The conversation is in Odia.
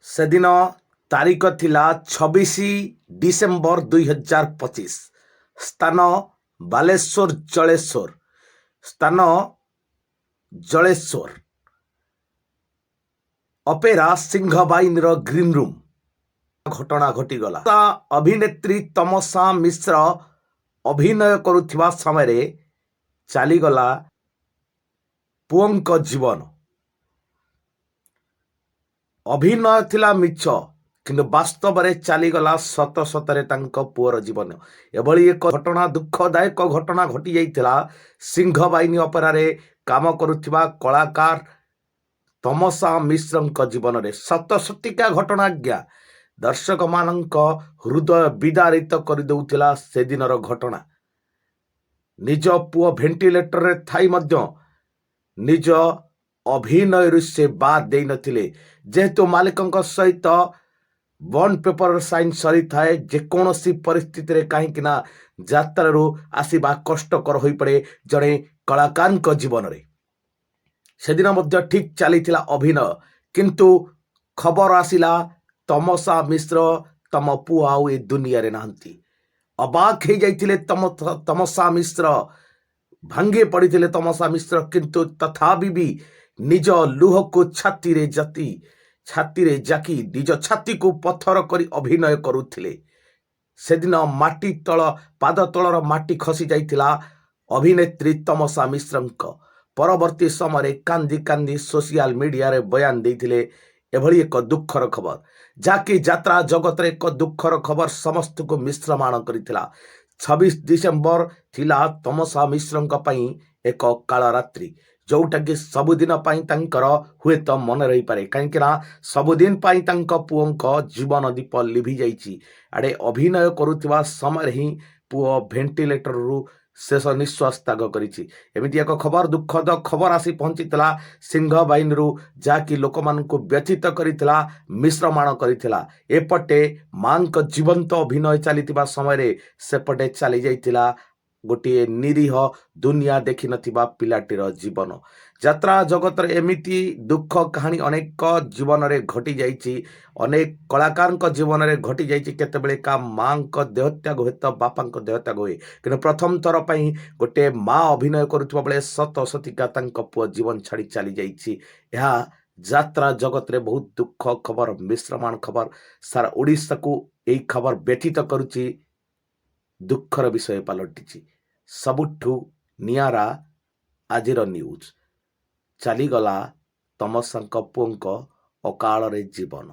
ସେଦିନ ତାରିଖ ଥିଲା 26 ଡିସେମ୍ବର 2025। ସ୍ଥାନ ବାଲେଶ୍ୱର ଜଳେଶ୍ୱର। ସ୍ଥାନ ଜଳେଶ୍ୱର। ଅପେରା ସିଂହବାହିନୀର ଗ୍ରୀନ ରୁମ୍। ଘଟଣା ଘଟିଗଲା। ଅଭିନେତ୍ରୀ ତମସା ମିଶ୍ର ଅଭିନୟ କରୁଥିବା ସମୟରେ ଚାଲିଗଲା ପୁଅଙ୍କ ଜୀବନ। ଅଭିନୟ ଥିଲା ମିଛ, କିନ୍ତୁ ବାସ୍ତବରେ ଚାଲିଗଲା ସତ ସତରେ ତାଙ୍କ ପୁଅର ଜୀବନ। ଏଭଳି ଏକ ଘଟଣା, ଦୁଃଖଦାୟକ ଘଟଣା ଘଟି ଯାଇଥିଲା ସିଂହବାହିନୀ ଅପେରାରେ କାମ କରୁଥିବା କଳାକାର ତମସା ମିଶ୍ରଙ୍କ ଜୀବନରେ। ସତସତିକା ଘଟଣା ଆଜ୍ଞା। ଦର୍ଶକମାନଙ୍କ ହୃଦୟ ବିଦାରିତ କରିଦେଉଥିଲା ସେଦିନର ଘଟଣା। ନିଜ ପୁଅ ଭେଣ୍ଟିଲେଟରରେ ଥାଇ ମଧ୍ୟ ନିଜ ଅଭିନୟରୁ ସେ ବାଦ୍ ଦେଇନଥିଲେ। ଯେହେତୁ ମାଲିକଙ୍କ ସହିତ ବଣ୍ଡ ପେପର ସାଇନ୍ ସରିଥାଏ, ଯେକୌଣସି ପରିସ୍ଥିତିରେ, କାହିଁକି ନା ଯାତ୍ରାରୁ ଆସିବା କଷ୍ଟକର ହୋଇପଡ଼େ ଜଣେ କଳାକାରଙ୍କ ଜୀବନରେ। ସେଦିନ ମଧ୍ୟ ଠିକ୍ ଚାଲିଥିଲା ଅଭିନୟ, କିନ୍ତୁ ଖବର ଆସିଲା ତମସା ମିଶ୍ର, ତମ ପୁଅ ଆଉ ଏ ଦୁନିଆରେ ନାହାନ୍ତି। ଅବାକ୍ ହେଇଯାଇଥିଲେ ତମସା ମିଶ୍ର, ଭାଙ୍ଗି ପଡ଼ିଥିଲେ ତମସା ମିଶ୍ର। କିନ୍ତୁ ତଥାପି ବି ନିଜ ଲୁହକୁ ଛାତିରେ ଜାକି ନିଜ ଛାତିକୁ ପଥର କରି ଅଭିନୟ କରୁଥିଲେ। ସେଦିନ ପାଦ ତଳର ମାଟି ଖସି ଯାଇଥିଲା ଅଭିନେତ୍ରୀ ତମସା ମିଶ୍ରଙ୍କ। ପରବର୍ତ୍ତୀ ସମୟରେ କାନ୍ଦି କାନ୍ଦି ସୋସିଆଲ ମିଡ଼ିଆରେ ବୟାନ ଦେଇଥିଲେ ଏଭଳି ଏକ ଦୁଃଖର ଖବର, ଯାହାକି ଯାତ୍ରା ଜଗତରେ ଏକ ଦୁଃଖର ଖବର ସମସ୍ତଙ୍କୁ ମିଶ୍ରମାଣ କରିଥିଲା। 26 ଡିସେମ୍ବର ଥିଲା ତମସା ମିଶ୍ରଙ୍କ ପାଇଁ ଏକ କାଳରାତ୍ରି, ଯେଉଁଟାକି ସବୁଦିନ ପାଇଁ ତାଙ୍କର ହୁଏତ ମନେ ରହିପାରେ, କାହିଁକି ନା ସବୁଦିନ ପାଇଁ ତାଙ୍କ ପୁଅଙ୍କ ଜୀବନ ଦୀପ ଲିଭି ଯାଇଛି। ଆଡ଼େ ଅଭିନୟ କରୁଥିବା ସମୟରେ ହିଁ ପୁଅ ଭେଣ୍ଟିଲେଟରରୁ ଶେଷ ନିଶ୍ୱାସ ତ୍ୟାଗ କରିଛି। ଏମିତି ଏକ ଖବର, ଦୁଃଖଦ ଖବର ଆସି ପହଞ୍ଚିଥିଲା ସିଂହବାହିନୀରୁ, ଯାହାକି ଲୋକମାନଙ୍କୁ ବ୍ୟଥିତ କରିଥିଲା, ମିଶ୍ରମାଣ କରିଥିଲା। ଏପଟେ ମାଙ୍କ ଜୀବନ୍ତ ଅଭିନୟ ଚାଲିଥିବା ସମୟରେ ସେପଟେ ଚାଲି ଯାଇଥିଲା ଗୋଟିଏ ନିରୀହ, ଦୁନିଆ ଦେଖିନଥିବା ପିଲାଟିର ଜୀବନ। ଯାତ୍ରା ଜଗତରେ ଏମିତି ଦୁଃଖ କାହାଣୀ ଅନେକ ଜୀବନରେ ଘଟି ଯାଇଛି, ଅନେକ କଳାକାରଙ୍କ ଜୀବନରେ ଘଟି ଯାଇଛି। କେତେବେଳେ କା ମାଙ୍କ ଦେହତ୍ୟାଗ ହୁଏ ତ ବାପାଙ୍କ ଦେହତ୍ୟାଗ ହୁଏ, କିନ୍ତୁ ପ୍ରଥମ ଥର ପାଇଁ ଗୋଟେ ମା ଅଭିନୟ କରୁଥିବା ବେଳେ ସତ ସତିକା ତାଙ୍କ ପୁଅ ଜୀବନ ଛାଡ଼ି ଚାଲି ଯାଇଛି। ଏହା ଯାତ୍ରା ଜଗତରେ ବହୁତ ଦୁଃଖ ଖବର, ମିଶ୍ରମାଣ ଖବର। ସାରା ଓଡ଼ିଶାକୁ ଏହି ଖବର ବ୍ୟଥିତ କରୁଛି, ଦୁଃଖର ବିଷୟ ପାଲଟିଛି। ସବୁଠୁ ନିଆରା ଆଜିର ନ୍ୟୁଜ୍, ଚାଲିଗଲା ତମସାଙ୍କ ପୁଅଙ୍କ ଅକାଳରେ ଜୀବନ।